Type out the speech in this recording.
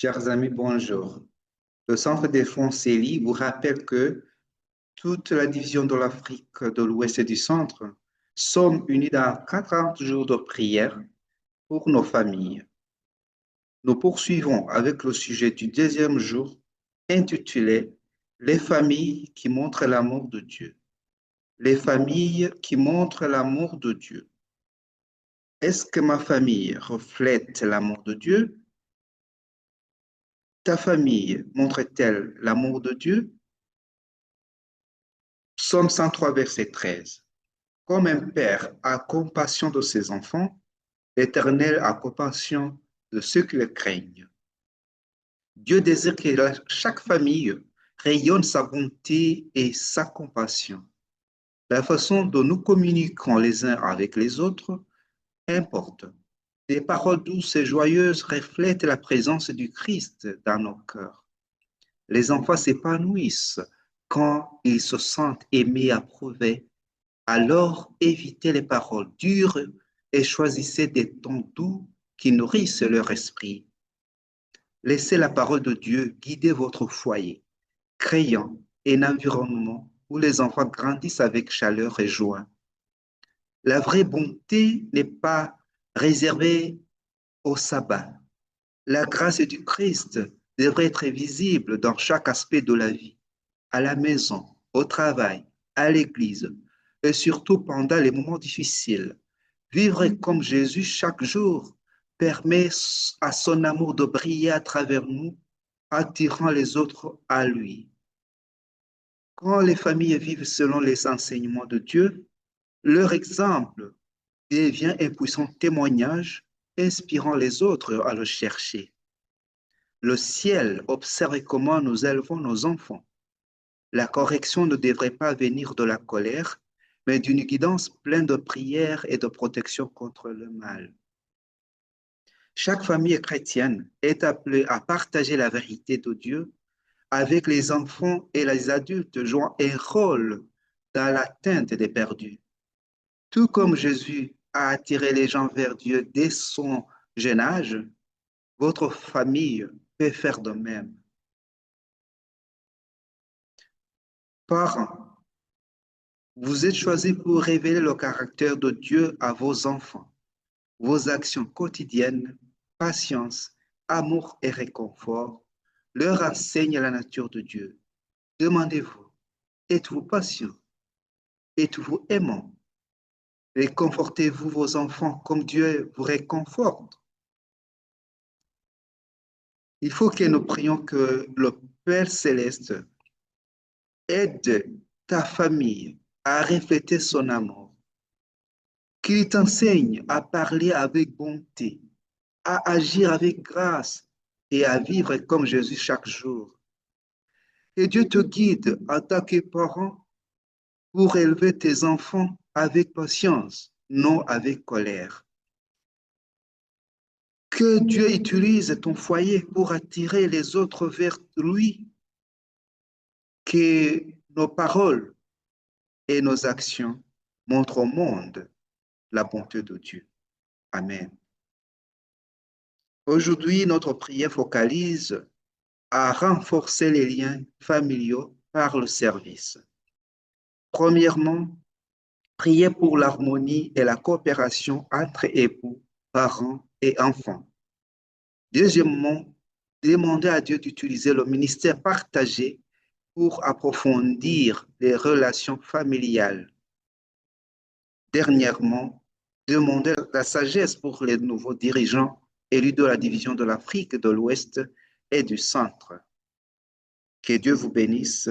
Chers amis, bonjour. Le Centre des fonds CELI vous rappelle que toute la division de l'Afrique de l'Ouest et du Centre sommes unis dans 40 jours de prière pour nos familles. Nous poursuivons avec le sujet du deuxième jour intitulé Les familles qui montrent l'amour de Dieu. Les familles qui montrent l'amour de Dieu. Est-ce que ma famille reflète l'amour de Dieu? Ta famille montre-t-elle l'amour de Dieu? Psaume 103, verset 13. Comme un père a compassion de ses enfants, l'Éternel a compassion de ceux qui le craignent. Dieu désire que chaque famille rayonne sa bonté et sa compassion. La façon dont nous communiquons les uns avec les autres importe. Des paroles douces et joyeuses reflètent la présence du Christ dans nos cœurs. Les enfants s'épanouissent quand ils se sentent aimés et approuvés. Alors évitez les paroles dures et choisissez des tons doux qui nourrissent leur esprit. Laissez la parole de Dieu guider votre foyer, créant un environnement où les enfants grandissent avec chaleur et joie. La vraie bonté n'est pas réservée au sabbat. La grâce du Christ devrait être visible dans chaque aspect de la vie, à la maison, au travail, à l'église, et surtout pendant les moments difficiles. Vivre comme Jésus chaque jour permet à son amour de briller à travers nous, attirant les autres à lui. Quand les familles vivent selon les enseignements de Dieu, leur exemple devient un puissant témoignage, inspirant les autres à le chercher. Le ciel observe comment nous élevons nos enfants. La correction ne devrait pas venir de la colère, mais d'une guidance pleine de prière et de protection contre le mal. Chaque famille chrétienne est appelée à partager la vérité de Dieu avec les enfants et les adultes jouant un rôle dans l'atteinte des perdus. Tout comme Jésus a attiré les gens vers Dieu dès son jeune âge, votre famille peut faire de même. Parents, vous êtes choisis pour révéler le caractère de Dieu à vos enfants. Vos actions quotidiennes, patience, amour et réconfort leur enseignent la nature de Dieu. Demandez-vous, êtes-vous patient? Êtes-vous aimant? Réconfortez-vous vos enfants comme Dieu vous réconforte? Il faut que nous prions que le Père céleste aide ta famille à refléter son amour, qu'il t'enseigne à parler avec bonté, à agir avec grâce et à vivre comme Jésus chaque jour. Que Dieu te guide en tant que parent pour élever tes enfants avec patience, non avec colère. Que Dieu utilise ton foyer pour attirer les autres vers lui. Que nos paroles et nos actions montrent au monde la bonté de Dieu. Amen. Aujourd'hui, notre prière focalise à renforcer les liens familiaux par le service. Premièrement, priez pour l'harmonie et la coopération entre époux, parents et enfants. Deuxièmement, demandez à Dieu d'utiliser le ministère partagé pour approfondir les relations familiales. Dernièrement, demandez la sagesse pour les nouveaux dirigeants élus de la division de l'Afrique de l'Ouest et du Centre. Que Dieu vous bénisse